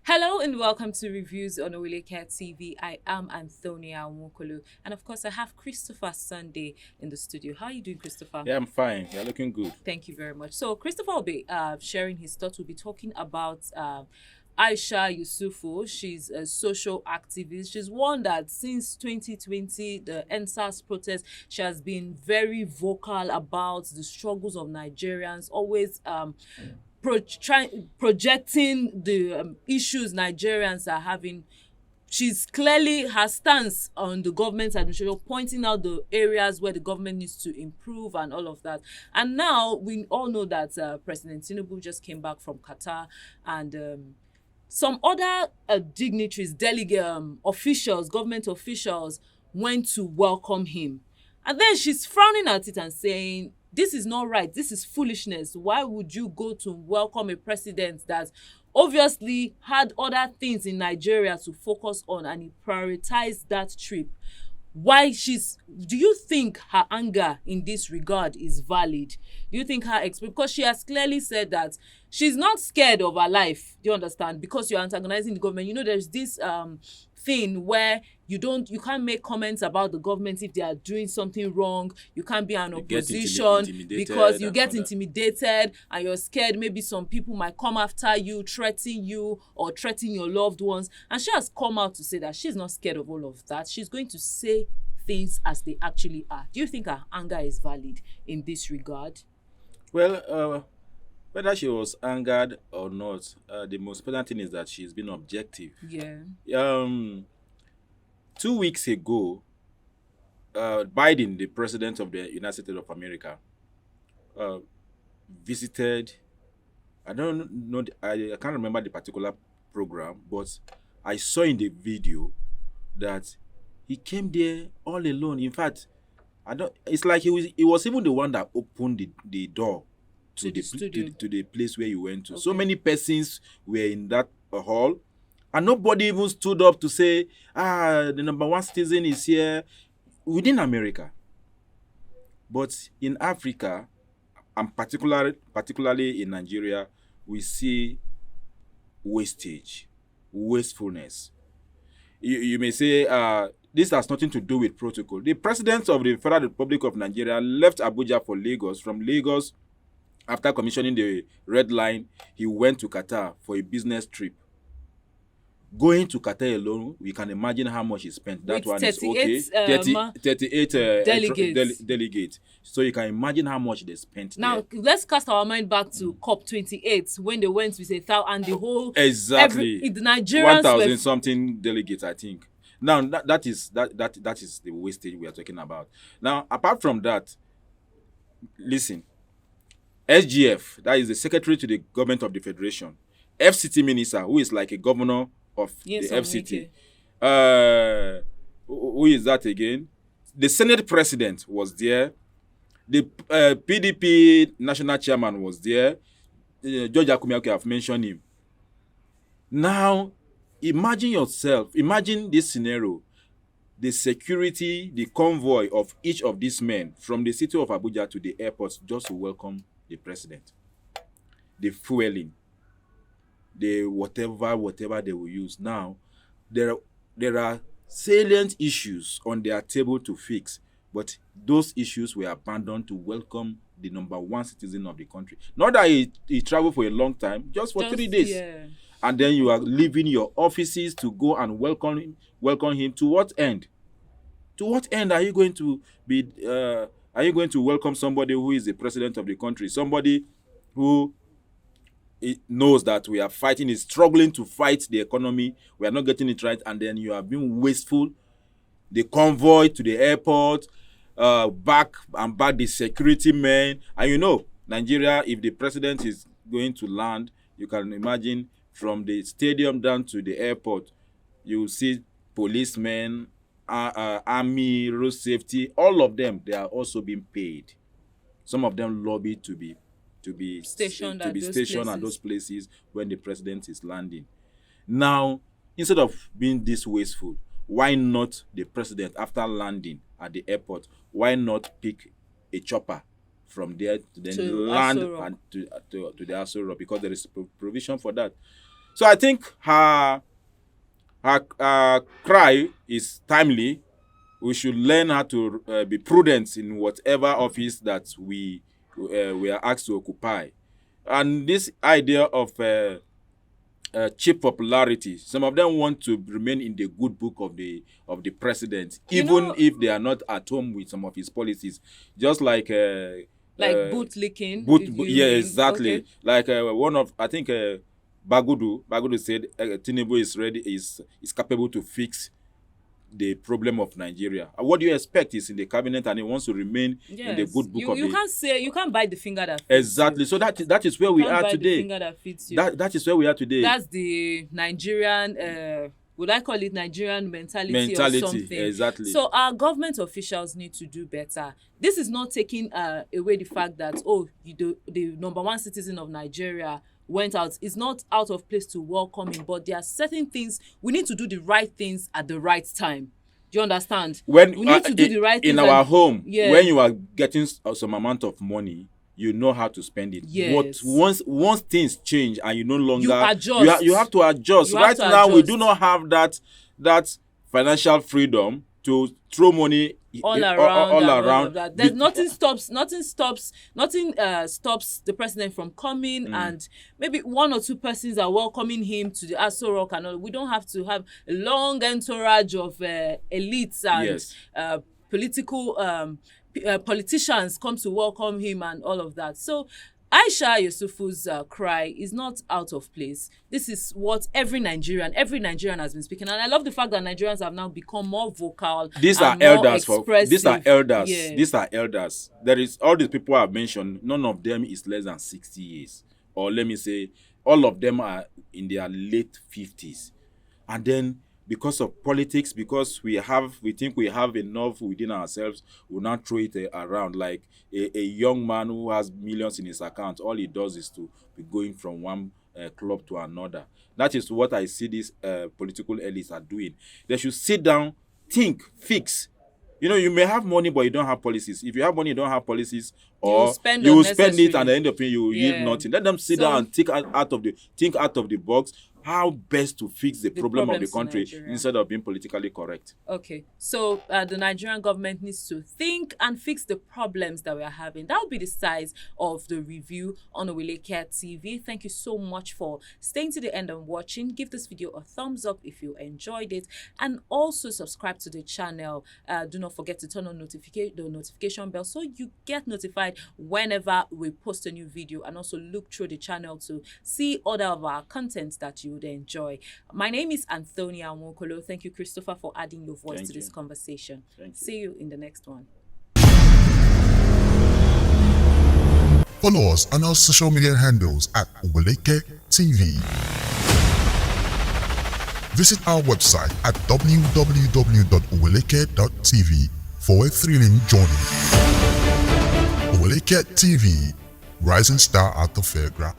Hello and welcome to Reviews on Oweleketv. I am Antonia Nwokolo, and of course I have Christopher Sunday in the studio. How are you doing, Christopher? Yeah, I'm fine. You're looking good. Thank you very much. So Christopher will be sharing his thoughts. We'll be talking about Aisha Yesufu. She's a social activist. She's one that since 2020, the NSAS protest, she has been very vocal about the struggles of Nigerians, always projecting the issues Nigerians are having. She's clearly her stance on the government administration, pointing out the areas where the government needs to improve and all of that. And now we all know that President Tinubu just came back from Qatar, and some other dignitaries, delegate officials, government officials went to welcome him. And then she's frowning at it and saying, this is not right. This is foolishness. Why would you go to welcome a president that obviously had other things in Nigeria to focus on, and he prioritized that trip? Do you think her anger in this regard is valid? Do you think because she has clearly said that she's not scared of her life, do you understand? Because you're antagonizing the government. You know, there's this thing where you can't make comments about the government if they are doing something wrong. You can't be an opposition because you get intimidated and you're scared. Maybe some people might come after you, threaten you, or threaten your loved ones. And she has come out to say that she's not scared of all of that. She's going to say things as they actually are. Do you think her anger is valid in this regard? Well, whether she was angered or not, the most important thing is that she's been objective. Yeah. 2 weeks ago, Biden, the president of the United States of America, visited. I don't know. I can't remember the particular program, but I saw in the video that he came there all alone. In fact, It's like he was even the one that opened the door to the place where you went to. Okay. So many persons were in that hall, and nobody even stood up to say, the number one citizen is here within America. But in Africa, and particularly in Nigeria, we see wastage, wastefulness. You may say, this has nothing to do with protocol. The president of the Federal Republic of Nigeria left Abuja for Lagos. From Lagos, after commissioning the Red Line, he went to Qatar for a business trip. Going to Qatar alone, we can imagine how much he spent. That one is okay. 38 delegates. So you can imagine how much they spent. Now, let's cast our mind back to COP28 when they went with and the whole... Exactly. The Nigerians 1,000 something delegates, I think. Now, that is the wastage we are talking about. Now, apart from that, listen, SGF, that is the Secretary to the Government of the Federation, FCT Minister, who is like a governor of the FCT. Who is that again? The Senate President was there. The PDP National Chairman was there. George Akumeake, I've mentioned him. Now, imagine this scenario. The security, the convoy of each of these men from the city of Abuja to the airport just to welcome the president. The fueling, the whatever they will use. Now, there are salient issues on their table to fix, but those issues were abandoned to welcome the number one citizen of the country. Not that he traveled for a long time, just for 3 days. Yeah. And then you are leaving your offices to go and welcome him. To what end? To what end are you going to be? Are you going to welcome somebody who is the president of the country? Somebody who knows that we are fighting, is struggling to fight the economy. We are not getting it right, and then you are being wasteful. The convoy to the airport, back the security men, and Nigeria. If the president is going to land, you can imagine. From the stadium down to the airport, you will see policemen, army, road safety, all of them. They are also being paid. Some of them lobby to be stationed at those places when the president is landing. Now, instead of being this wasteful, why not the president, after landing at the airport, why not pick a chopper from there to then land and to the Aso Rock, because there is provision for that. So I think her cry is timely. We should learn how to be prudent in whatever office that we are asked to occupy. And this idea of cheap popularity, some of them want to remain in the good book of the president, even if they are not at home with some of his policies. Just like boot licking. Yeah, exactly. Okay. Like one of, I think Bagudu said Tinubu is capable to fix the problem of Nigeria. What do you expect is in the cabinet, and he wants to remain in the good book of you can't bite the finger that fits exactly you. So that is where we are today. The finger that fits you. That is where we are today. That's the Nigerian would I call it Nigerian mentality or something? Exactly. So our government officials need to do better. This is not taking away the fact that the number one citizen of Nigeria went out. It's not out of place to welcome him, but there are certain things we need to do the right things at the right time. Do you understand? When we need to do the right things in our home, when you are getting some amount of money, you know how to spend it. Yes. But once things change and you no longer adjust. You have to adjust. Right now, we do not have that financial freedom to throw money all around. There's nothing stops the president from coming, and maybe one or two persons are welcoming him to the Aso Rock and all. We don't have to have a long entourage of elites and political politicians come to welcome him and all of that. So Aisha Yesufu's cry is not out of place. This is what every Nigerian has been speaking. And I love the fact that Nigerians have now become more vocal. These are elders. These are elders. Yeah. These are elders. There is all these people I've mentioned. None of them is less than 60 years. Or let me say, all of them are in their late 50s. And then because of politics, because we think we have enough within ourselves, we'll not throw it around like a young man who has millions in his account. All he does is to be going from one club to another. That is what I see these political elites are doing. They should sit down, think, fix. You may have money, but you don't have policies. If you have money, you don't have policies, or you will spend it, and at the end of it, you will yield nothing. Let them sit down and think out of the box. How best to fix the problem of the country instead of being politically correct. Okay, so the Nigerian government needs to think and fix the problems that we are having. That will be the size of the review on Oweleketv. Thank you so much for staying to the end and watching. Give this video a thumbs up if you enjoyed it, and also subscribe to the channel. Do not forget to turn on the notification bell so you get notified whenever we post a new video, and also look through the channel to see other of our contents that you would enjoy. My name is Antonia Nwokolo. Thank you, Christopher, for adding your voice to this conversation. See you in the next one. Follow us on our social media handles at Oweleketv. Visit our website at www.oweleke.tv for a thrilling journey. Oweleketv, rising star at the fairground.